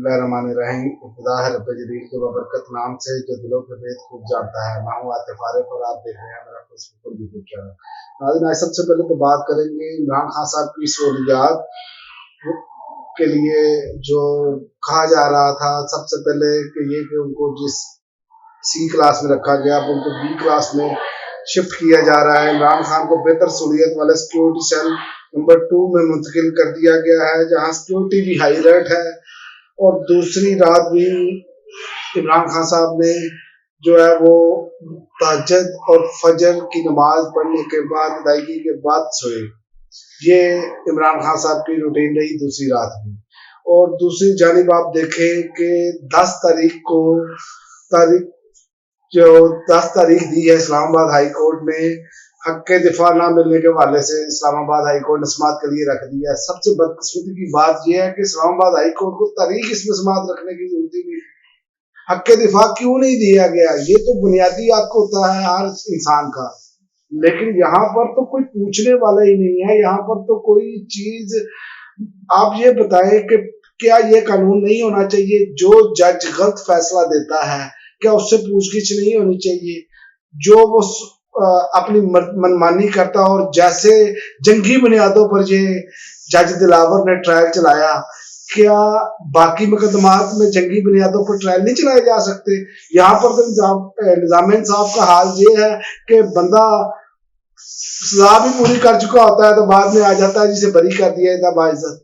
बिस्मिल्लाहिर्रहमानिर्रहीम। इब्तिदा है रब्बे जलील के बबरकत नाम से जो दिलों के भेद खूब जानता है। मैं हूँ आतिफ आरिफ और आप देख रहे हैं मेरा फेसबुक यूट्यूब चैनल। नाज़रीन, आज सबसे पहले तो बात करेंगे इमरान खान साहब की सहूलियात के लिए जो कहा जा रहा था। सबसे पहले कि उनको जिस सी क्लास में रखा गया अब उनको बी क्लास में शिफ्ट किया जा रहा है। इमरान खान को बेहतर सहूलियत वाले सिक्योरिटी सेल नंबर 2 में मुंतकिल कर दिया गया है, जहां सिक्योरिटी भी हाई अलर्ट है। और दूसरी रात भी इमरान खान साहब ने जो है वो तहज्जुद और फजर की नमाज पढ़ने के बाद अदायगी के बाद सोए। ये इमरान खान साहब की रूटीन रही दूसरी रात में। और दूसरी जानिब आप देखें कि 10 तारीख को जो 10 तारीख दी है इस्लामाबाद हाई कोर्ट ने हक के दिफा ना मिलने के हवाले से इस्लामाबाद हाई कोर्ट ने समाअत के लिए रख दिया है। सबसे बदकिस्मती की बात यह है कि इस्लामाबाद हाई कोर्ट को तारीख इसमें समाअत रखने की जरूरत ही नहीं। हक के दिफा क्यों नहीं दिया गया? ये तो बुनियादी हक होता है हर इंसान का, लेकिन यहाँ पर तो कोई पूछने वाला ही नहीं है। यहाँ पर तो कोई चीज आप ये बताएं कि क्या ये कानून नहीं होना चाहिए? जो जज गलत फैसला देता है क्या उससे पूछगिछ नहीं होनी चाहिए? जो वो अपनी मनमानी करता और जैसे जंगी बुनियादों पर ये जज दिलावर ने ट्रायल चलाया, क्या बाकी मुकदमात में जंगी बुनियादों पर ट्रायल नहीं चलाए जा सकते? यहाँ पर तो निजाम इंसाफ का हाल ये है कि बंदा सजा भी पूरी कर चुका होता है तो बाद में आ जाता है जिसे बरी कर दिया था बाइज्जत।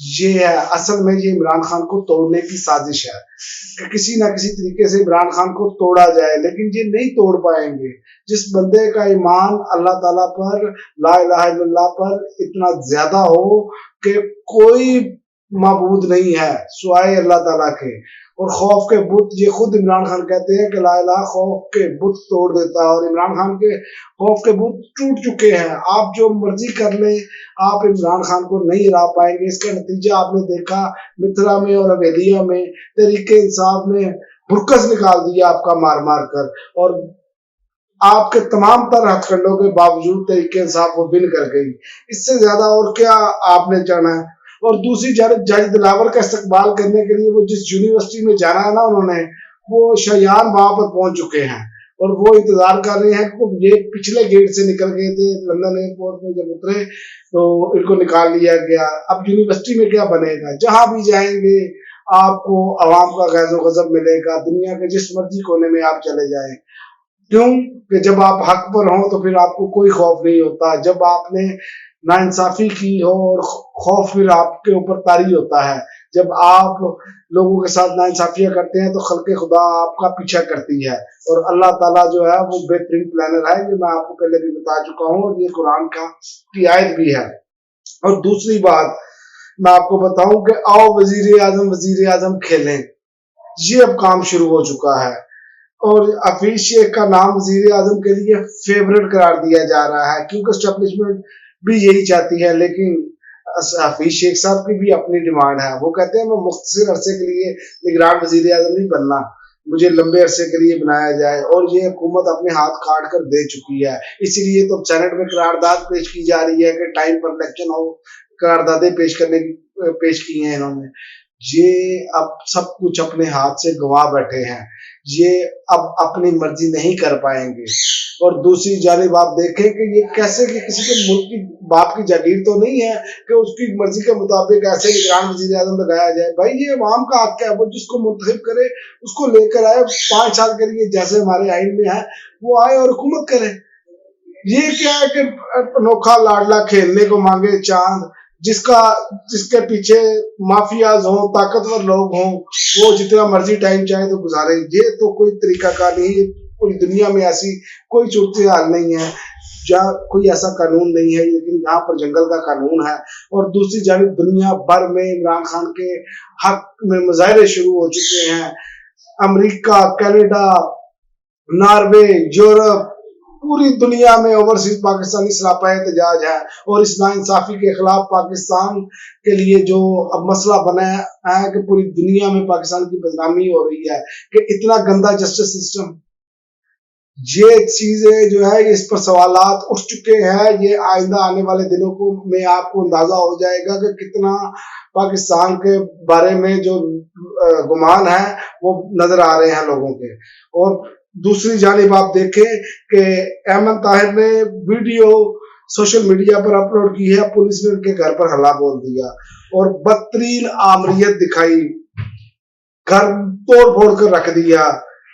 ये है असल में ये इमरान खान को तोड़ने की साजिश है कि किसी ना किसी तरीके से इमरान खान को तोड़ा जाए, लेकिन ये नहीं तोड़ पाएंगे। जिस बंदे का ईमान अल्लाह ताला पर, ला इलाहा इल्लल्लाह पर इतना ज्यादा हो कि कोई माबूद नहीं है सुवाए अल्लाह ताला के, और खौफ के बुत, ये खुद इमरान खान कहते हैं कि ला इलाहा खौफ के बुत तोड़ देता है, और इमरान खान के खौफ के बुत टूट चुके हैं। आप जो मर्जी कर लें, आप इमरान खान को नहीं हरा पाएंगे। इसका नतीजा आपने देखा मित्रा में और अवेलिया में तहरीके इंसाफ ने भुरकस निकाल दिया आपका मार मार कर, और आपके तमाम तर हथकंडों के बावजूद तहरीके इंसाफ वो बिन कर गई। इससे ज्यादा और क्या आपने जाना है? और दूसरी जानब जज दिलावर का इस्तकबाल करने के लिए वो जिस यूनिवर्सिटी में जाना है ना उन्होंने, वो शयान वहां पर पहुंच चुके हैं और वो इंतजार कर रहे हैं कि ये पिछले गेट से निकल गए थे। लंदन एयरपोर्ट में जब उतरे तो इनको निकाल लिया गया। अब यूनिवर्सिटी में क्या बनेगा? जहां भी जाएंगे आपको अवाम का गैज़ो गज़ब मिलेगा, दुनिया के जिस मर्जी कोने में आप चले जाएं। क्यों कि जब आप हक पर हो तो फिर आपको कोई खौफ नहीं होता। जब आपने नाइंसाफी की हो और खौफ फिर आपके ऊपर तारी होता है। जब आप लोगों के साथ नाइंसाफियां करते हैं तो खल्के खुदा आपका पीछा करती है, और अल्लाह ताला जो है वो बेहतरीन प्लानर है, ये मैं आपको पहले भी बता चुका हूँ, और ये कुरान की आयत भी है। और दूसरी बात मैं आपको बताऊं कि आओ वजीर आजम खेलें, ये अब काम शुरू हो चुका है, और हफीज शेख का नाम वजीर आजम के लिए फेवरेट करार दिया जा रहा है, क्योंकि एस्टेब्लिशमेंट भी यही चाहती है। लेकिन हफीज शेख साहब की भी अपनी डिमांड है। वो कहते हैं मैं मुख्तसर अरसे के लिए निगरान वजीर आजम नहीं बनना, मुझे लंबे अरसे के लिए बनाया जाए, और ये हुकूमत अपने हाथ काट कर दे चुकी है। इसीलिए तो सेनेट में करारदाद पेश की जा रही है कि टाइम पर इलेक्शन हो, करारदादें पेश की हैं इन्होंने। ये अब सब कुछ अपने हाथ से गंवा बैठे हैं, ये अब अपनी मर्जी नहीं कर पाएंगे। और दूसरी जानिब आप देखें कि ये कैसे कि किसी के मुल्क की बाप की जागीर तो नहीं है कि उसकी मर्जी के मुताबिक ऐसे निगरान वजीर आजम लगाया जाए। भाई ये अवाम का हक है, वो जिसको मुंतखब करे उसको लेकर आए 5 साल के लिए, जैसे हमारे आइन में है वो आए और हुकूमत करे। ये क्या है कि अनोखा लाडला खेलने को मांगे चांद, जिसके पीछे माफियाज हों, ताकतवर लोग हों, वो जितना मर्जी टाइम चाहे तो गुजारे। ये तो कोई तरीका का नहीं है। पूरी दुनिया में ऐसी कोई सूरत हाल नहीं है जहाँ कोई ऐसा कानून नहीं है, लेकिन यहाँ पर जंगल का कानून है। और दूसरी जानिब दुनिया भर में इमरान खान के हक में मुजाहरे शुरू हो चुके हैं। अमेरिका, कनाडा, नॉर्वे, यूरोप, पूरी दुनिया में ओवरसीज पाकिस्तानी सरापा एहतजाज है, और इस नाइंसाफी के खिलाफ पाकिस्तान के लिए जो अब मसला बना है कि पूरी दुनिया में पाकिस्तान की बदनामी हो रही है कि इतना गंदा जस्टिस सिस्टम। یہ چیزیں جو ہے اس پر سوالات اٹھ چکے ہیں. یہ آئندہ آنے والے دنوں کو میں آپ کو اندازہ ہو جائے گا کہ کتنا پاکستان کے بارے میں جو گمان ہے وہ نظر آ رہے ہیں لوگوں کے. اور دوسری جانب آپ دیکھیں کہ احمد طاہر نے ویڈیو سوشل میڈیا پر اپلوڈ کی ہے، پولیس نے ان کے گھر پر حملہ بول دیا اور بدترین آمریت دکھائی، گھر توڑ پھوڑ کر رکھ دیا.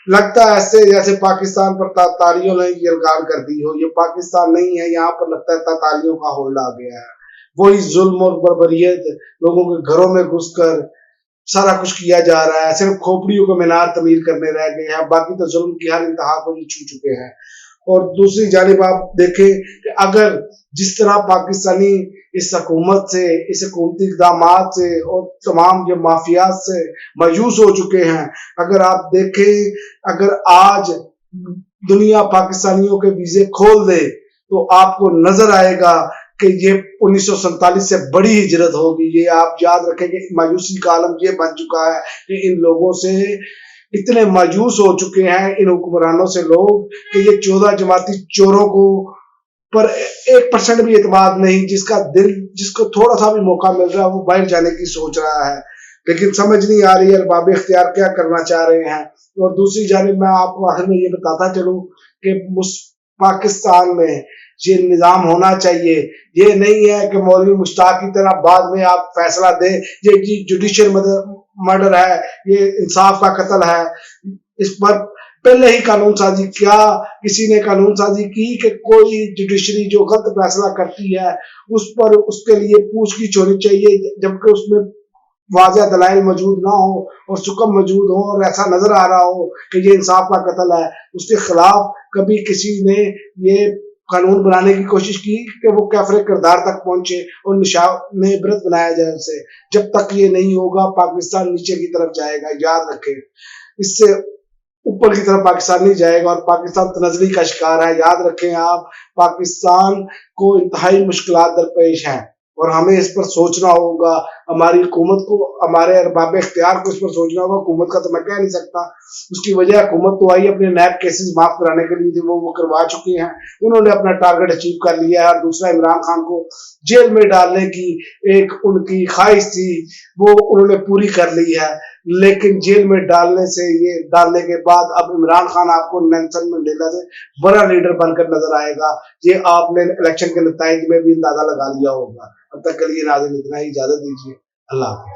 لگتا ہے ایسے جیسے پاکستان پر تاطاریوں نے یلغار کر دی ہو. یہ پاکستان نہیں ہے، یہاں پر لگتا ہے تاطاریوں کا ہولڈ آ گیا ہے. وہی ظلم اور بربریت، لوگوں کے گھروں میں گھس کر سارا کچھ کیا جا رہا ہے. صرف کھوپڑیوں کو مینار تعمیر کرنے رہ گئے ہیں، باقی تو ظلم کی ہر انتہا کو یہ چھو چکے ہیں. اور دوسری جانب آپ دیکھیں کہ اگر جس طرح پاکستانی اس حکومت سے، اس حکومتی اقدامات سے اور تمام جو مافیات سے مایوس ہو چکے ہیں، اگر آپ دیکھیں اگر آج دنیا پاکستانیوں کے ویزے کھول دے تو آپ کو نظر آئے گا کہ یہ 1947 سے بڑی ہجرت ہوگی. یہ آپ یاد رکھیں کہ مایوسی کا عالم یہ بن چکا ہے کہ ان لوگوں سے اتنے مایوس ہو چکے ہیں ان حکمرانوں سے لوگ کہ یہ 14 جماعتی چوروں کو پر 1% بھی اعتماد نہیں. جس کا دل، جس کو تھوڑا سا بھی موقع مل رہا ہے وہ باہر جانے کی سوچ رہا ہے، لیکن سمجھ نہیں آ رہی ہے ارباب اختیار کیا کرنا چاہ رہے ہیں. اور دوسری جانب میں آپ کو آخر میں یہ بتاتا چلوں کہ پاکستان میں یہ نظام ہونا چاہیے. یہ نہیں ہے کہ مولوی مشتاق کی طرح بعد میں آپ فیصلہ دیں یہ جوڈیشل مرڈر ہے، یہ انصاف کا قتل ہے. اس پر پہلے ہی قانون سازی، کیا کسی نے قانون سازی کی کہ کوئی جوڈیشری جو غلط فیصلہ کرتی ہے اس پر اس کے لیے پوچھ گچھ ہونی چاہیے، جبکہ اس میں واضح دلائل موجود نہ ہو اور سکم موجود ہو اور ایسا نظر آ رہا ہو کہ یہ انصاف کا قتل ہے. اس کے خلاف کبھی کسی نے یہ قانون بنانے کی کوشش کی کہ وہ کیفر کردار تک پہنچے اور نشان عبرت بنایا جائے اسے. جب تک یہ نہیں ہوگا پاکستان نیچے کی طرف جائے گا. یاد رکھیں اس سے اوپر کی طرف پاکستان نہیں جائے گا اور پاکستان تنزلی کا شکار ہے. یاد رکھیں آپ، پاکستان کو انتہائی مشکلات درپیش ہیں اور ہمیں اس پر سوچنا ہوگا. ہماری حکومت کو، ہمارے ارباب اختیار کو اس پر سوچنا ہوگا. حکومت کا تو میں کہہ نہیں سکتا، اس کی وجہ حکومت تو آئی اپنے نیب کیسز معاف کرانے کے لیے تھے، وہ کروا چکی ہیں، انہوں نے اپنا ٹارگٹ اچیو کر لیا ہے. اور دوسرا عمران خان کو جیل میں ڈالنے کی ایک ان کی خواہش تھی، وہ انہوں نے پوری کر لی ہے. لیکن جیل میں ڈالنے کے بعد اب عمران خان آپ کو نیلسن منڈیلا سے بڑا لیڈر بن کر نظر آئے گا. یہ آپ نے الیکشن کے نتائج میں بھی اندازہ لگا لیا ہوگا. اب تک کے لیے ناظرین اتنا ہی، اجازت دیجیے. اللہ حافظ.